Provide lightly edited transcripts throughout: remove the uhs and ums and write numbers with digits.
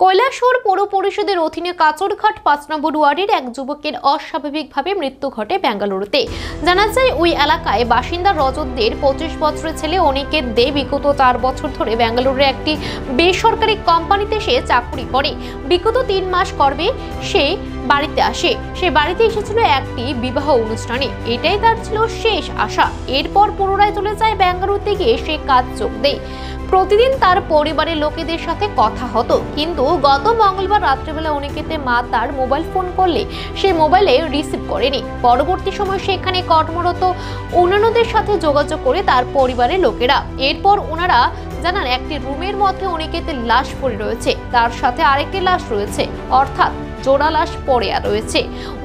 কৈলাসহর পৌর পরিষদের অধীনে কাচরঘাট ৫ নম্বর ওয়ার্ডের এক যুবকের অস্বাভাবিকভাবে মৃত্যু ঘটে বেঙ্গালুরুতে। জানা যায় ওই এলাকায় বাসিন্দা রজতদের ২৫ বছরের ছেলে অনিকেত দে বিগত ৪ বছর ধরে বেঙ্গালুরুর একটি বেসরকারি কোম্পানিতে সে চাকরি করে। বিগত ৩ মাস করবে সে বাড়িতে আসে। সে বাড়িতে এসেছিল একটি বিবাহ অনুষ্ঠানে, এটাই তার ছিল শেষ আশা। এরপর পুনরায় চলে যায় বেঙ্গালুরুতে গিয়ে সে কাজ যোগ দেয়। প্রতিদিন তার পরিবারের লোকেদের সাথে কথা হতো, কিন্তু গত মঙ্গলবার রাত্রিবেলা অনিকেতের মা তার মোবাইল ফোন করলে সে মোবাইলে রিসিভ করেনি। পরবর্তী সময় সেখানে কর্মরত অন্যান্যদের সাথে যোগাযোগ করে তার পরিবারের লোকেরা। এরপর ওনারা জানান একটি রুমের মধ্যে অনিকেতের লাশ পড়ে রয়েছে, তার সাথে আরেকটি লাশ রয়েছে, অর্থাৎ জোড়া লাশ পড়ে রয়েছে।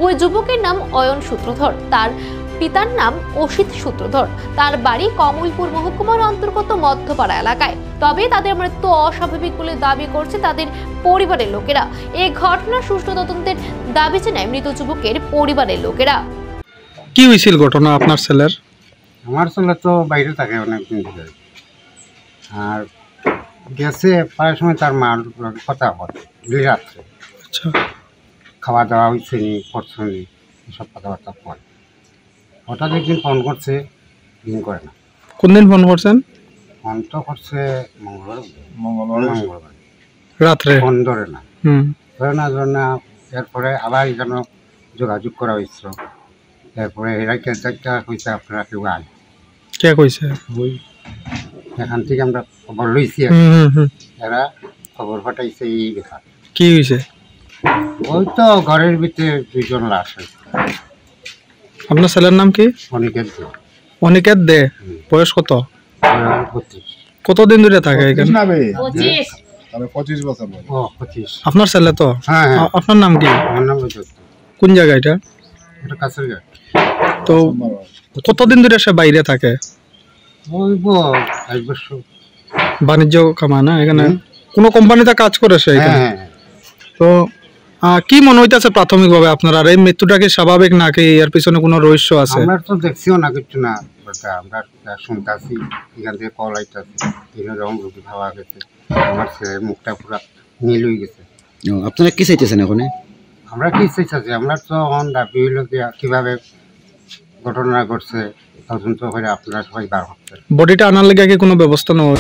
ওই যুবকের নাম অয়ন সূত্রধর, তার পিতার নাম অসিত সূত্রধর। তার বাড়ি কমলপুর মহকুমার অন্তর্গত মধ্যপাড়া এলাকায়। তবে তাদের মৃত্যু অস্বাভাবিক বলে দাবি করছে তাদের পরিবারের লোকেরা। এই ঘটনার সুষ্ঠু তদন্তের দাবি জানায় মৃত যুবকের পরিবারের লোকেরা। কি হয়েছিল ঘটনা আপনার ছেলের? আমার ছেলে তো বাইরে থাকে অনেকদিন ধরে, আর গেছে প্রায় সময় তার মার কথা বলে রাত্রে। আচ্ছা, খাওয়া দাওয়া হয়েছে নি, করছে নি, এসব কথাবার্তা পরে হঠাৎ একদিন ফোন করছে, দিন করে না। কোন দিন ফোন করছেন? ফোন তো করছে মঙ্গলবার রাত্রে। ফোন ধরে না। ধরে না এরপরে আবার এখানে যোগাযোগ করা হয়েছিল। এরপরে এরা কেটা হয়েছে আপনারা কেউ আয়। কে কইছে? ওই এখান থেকে আমরা খবর লইছি, এরা খবর পাঠাইছে এই ব্যাপার। কি হয়েছে? ওই তো ঘরের ভিতরে 2 জন লাশ হয়েছে। আপনার ছেলের নাম কি? অনিকেত দে। অনিকেত দে, বয়স কত? 25। কতদিন ধরে থাকে এখানে? 25 বছর। ও 25। আপনার ছেলে তো? হ্যাঁ। আপনার নাম কি? আমার নাম রজত। কোন জায়গা এটা? এটা কাছারঘাট। তো কতদিন ধরে সে বাইরে থাকে? ওই 1 বছর। বাণিজ্য কামায় না এখানে? কোন কোম্পানিতে কাজ করে সে এখানে? হ্যাঁ। তো কি মনে হইতেছে প্রাথমিকভাবে আপনার, আর এই মৃত্যুটা কি স্বাভাবিক নাকি এর পিছনে কোনো রহস্য আছে? আমরা তো দেখছিও না কিছু না, আমরা শুনতেছি এখান থেকে কল আইতেছে, এরকম রুগী খাওয়া গেছে। আমার ছেলের মুখটা পুরো নীল হয়ে গেছে। আপনারা কি চাইতেছেন এখন? আমরা কি চাইছি, আমরা তো অন দাবি হইল কিভাবে ঘটনা ঘটছে তদন্ত করে আপনারা সবাই বার করতে। বডিটা আনার লেগে কি কোনো ব্যবস্থা নেওয়া?